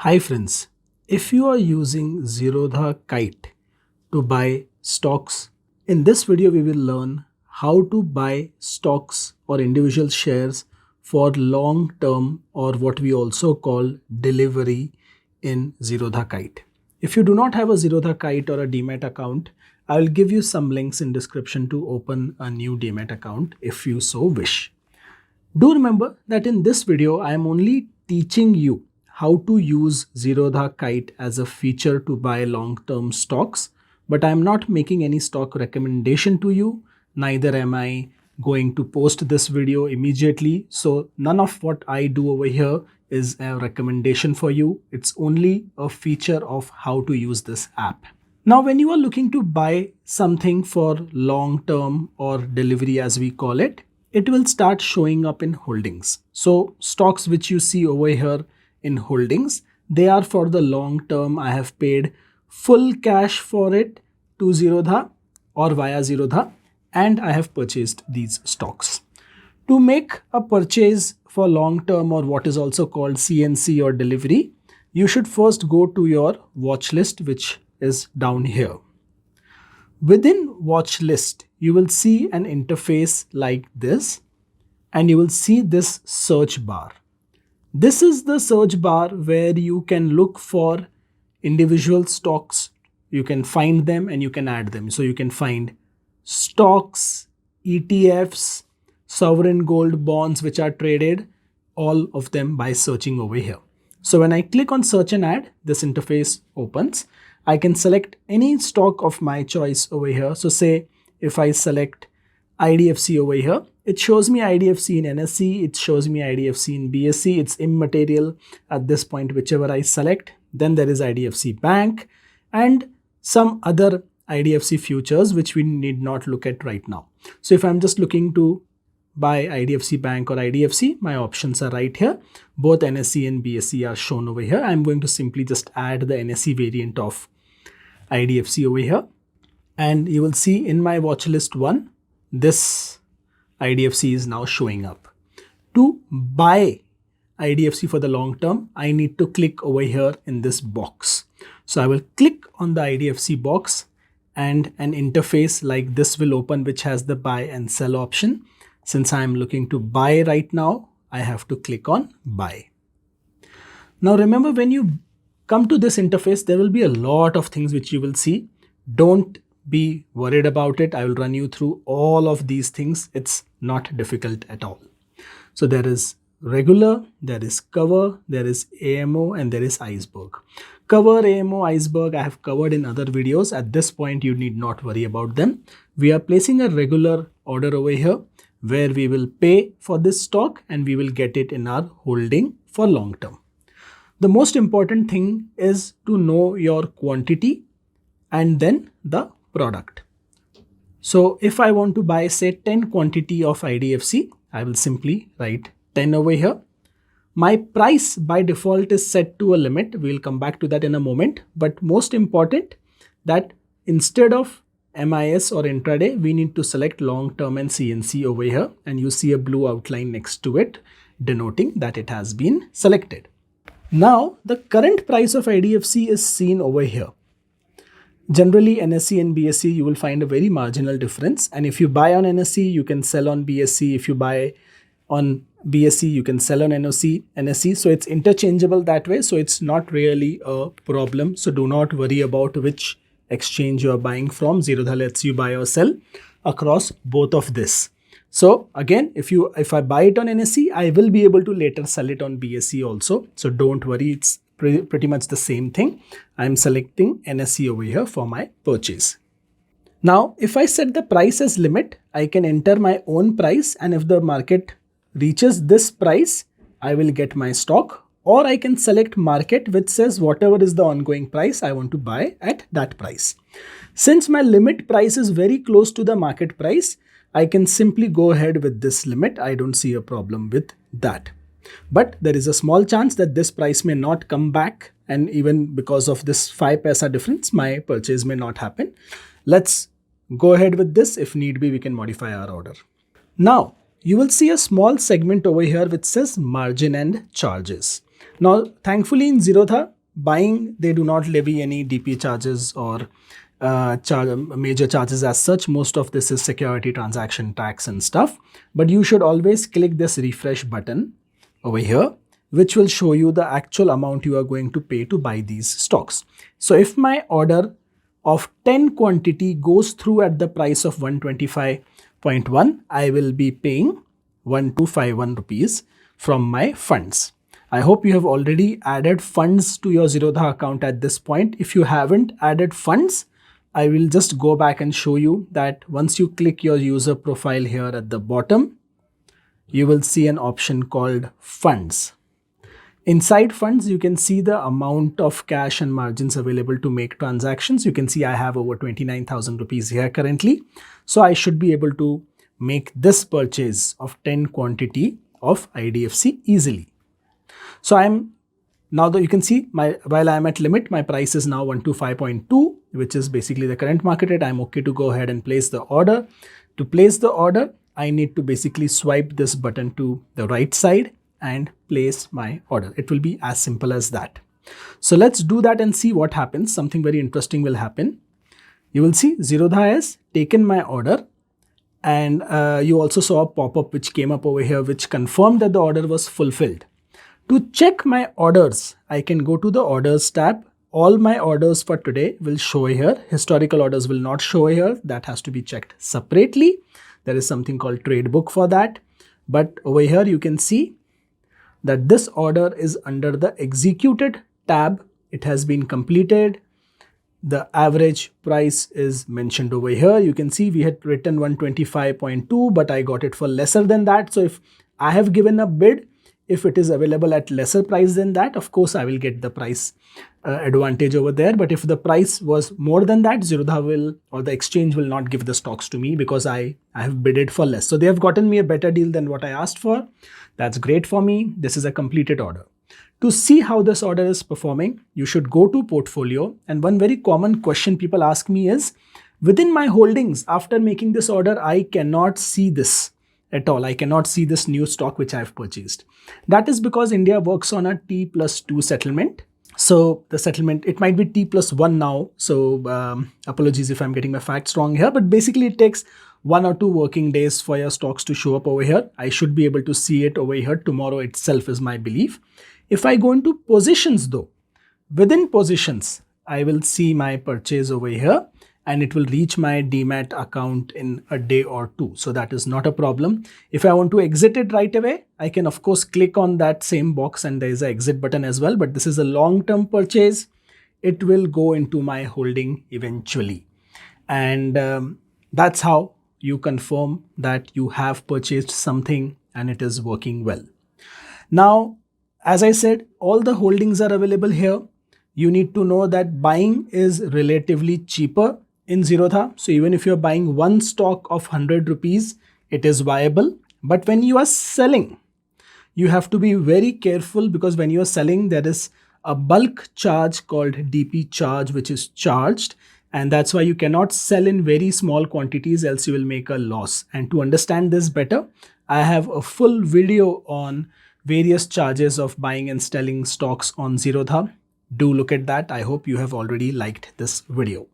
Hi friends, if you are using Zerodha Kite to buy stocks, in this video we will learn how to buy stocks or individual shares for long term or what we also call delivery in Zerodha Kite. If you do not have a Zerodha Kite or a Demat account, I will give you some links in description to open a new Demat account if you so wish. Do remember that in this video, I am only teaching you how to use Zerodha Kite as a feature to buy long-term stocks, but I am not making any stock recommendation to you. Neither am I going to post this video immediately. So none of what I do over here is a recommendation for you. It's only a feature of how to use this app. Now, when you are looking to buy something for long-term or delivery as we call it will start showing up in holdings. So stocks which you see over here in holdings, they are for the long term. I have paid full cash for it to Zerodha or via Zerodha, and I have purchased these stocks. To make a purchase for long term or what is also called CNC or delivery, you should first go to your watch list, which is down here. Within watch list, you will see an interface like this, and you will see this search bar. This is the search bar where you can look for individual stocks. You can find them and you can add them. So you can find stocks, ETFs, sovereign gold bonds which are traded, all of them by searching over here. So when I click on search and add, this interface opens. I can select any stock of my choice over here. So say if I select IDFC over here, it shows me IDFC in NSE, it shows me IDFC in BSE. It's immaterial at this point, whichever I select. Then there is IDFC Bank and some other IDFC futures, which we need not look at right now. So if I'm just looking to buy IDFC Bank or IDFC, my options are right here. Both NSE and BSE are shown over here. I'm going to simply just add the NSE variant of IDFC over here. And you will see in my watch list 1, this IDFC is now showing up. To buy IDFC for the long term, I need to click over here in this box. So I will click on the IDFC box and an interface like this will open, which has the buy and sell option. Since I am looking to buy right now, I have to click on buy. Now remember, when you come to this interface, there will be a lot of things which you will see. Don't be worried about it. I will run you through all of these things. It's not difficult at all. So there is regular, there is cover, there is AMO, and there is iceberg. Cover, AMO, iceberg, I have covered in other videos. At this point, you need not worry about them. We are placing a regular order over here where we will pay for this stock and we will get it in our holding for long term. The most important thing is to know your quantity and then the product. So if I want to buy say 10 quantity of IDFC, I will simply write 10 over here. My price by default is set to a limit. We'll come back to that in a moment. But most important that instead of MIS or intraday, we need to select long term and CNC over here. And you see a blue outline next to it denoting that it has been selected. Now the current price of IDFC is seen over here. Generally, NSE and BSE, you will find a very marginal difference. And if you buy on NSE, you can sell on BSE. If you buy on BSE, you can sell on NSE. So it's interchangeable that way. So it's not really a problem. So do not worry about which exchange you are buying from. Zerodha lets you buy or sell across both of this. So again, if I buy it on NSE, I will be able to later sell it on BSE also. So don't worry. It's pretty much the same thing. I'm selecting NSE over here for my purchase. Now, if I set the price as limit, I can enter my own price, and if the market reaches this price, I will get my stock, or I can select market, which says whatever is the ongoing price, I want to buy at that price. Since my limit price is very close to the market price, I can simply go ahead with this limit. I don't see a problem with that. But there is a small chance that this price may not come back, and even because of this 5 paisa difference, my purchase may not happen. Let's go ahead with this. If need be, we can modify our order. Now, you will see a small segment over here which says margin and charges. Now, thankfully in Zerodha, buying, they do not levy any DP charges or major charges as such. Most of this is security transaction tax and stuff. But you should always click this refresh button over here, which will show you the actual amount you are going to pay to buy these stocks. So if my order of 10 quantity goes through at the price of 125.1, I will be paying 1251 rupees from my funds. I hope you have already added funds to your Zerodha account at this point. If you haven't added funds, I will just go back and show you that once you click your user profile here at the bottom, you will see an option called funds. Inside funds, you can see the amount of cash and margins available to make transactions. You can see I have over 29,000 rupees here currently. So I should be able to make this purchase of 10 quantity of IDFC easily. So now that you can see while I am at limit, my price is now 125.2, which is basically the current market rate. I'm okay to go ahead and place the order. To place the order, I need to basically swipe this button to the right side and place my order. It will be as simple as that. So let's do that and see what happens. Something very interesting will happen. You will see Zerodha has taken my order, and you also saw a pop-up which came up over here which confirmed that the order was fulfilled. To check my orders, I can go to the orders tab. All my orders for today will show here. Historical orders will not show here. That has to be checked separately. There is something called trade book for that. But over here you can see that this order is under the executed tab. It has been completed. The average price is mentioned over here. You can see we had written 125.2, but I got it for lesser than that. So if I have given a bid, if it is available at lesser price than that, of course, I will get the price advantage over there. But if the price was more than that, Zerodha will, or the exchange will not give the stocks to me because I have bidded for less. So they have gotten me a better deal than what I asked for. That's great for me. This is a completed order. To see how this order is performing, you should go to portfolio. And one very common question people ask me is, within my holdings, after making this order, I cannot see this at all. I cannot see this new stock which I have purchased. That is because India works on a T+2 settlement. So the settlement, it might be T+1 now. So apologies if I'm getting my facts wrong here, but basically it takes 1 or 2 working days for your stocks to show up over here. I should be able to see it over here tomorrow itself is my belief. If I go into positions though, within positions, I will see my purchase over here and it will reach my Demat account in a day or two. So that is not a problem. If I want to exit it right away, I can of course click on that same box and there is an exit button as well. But this is a long-term purchase. It will go into my holding eventually. And that's how you confirm that you have purchased something and it is working well. Now, as I said, all the holdings are available here. You need to know that buying is relatively cheaper in Zerodha. So even if you're buying one stock of 100 rupees, it is viable. But when you are selling, you have to be very careful because when you are selling, there is a bulk charge called DP charge, which is charged. And that's why you cannot sell in very small quantities, else you will make a loss. And to understand this better, I have a full video on various charges of buying and selling stocks on Zerodha. Do look at that. I hope you have already liked this video.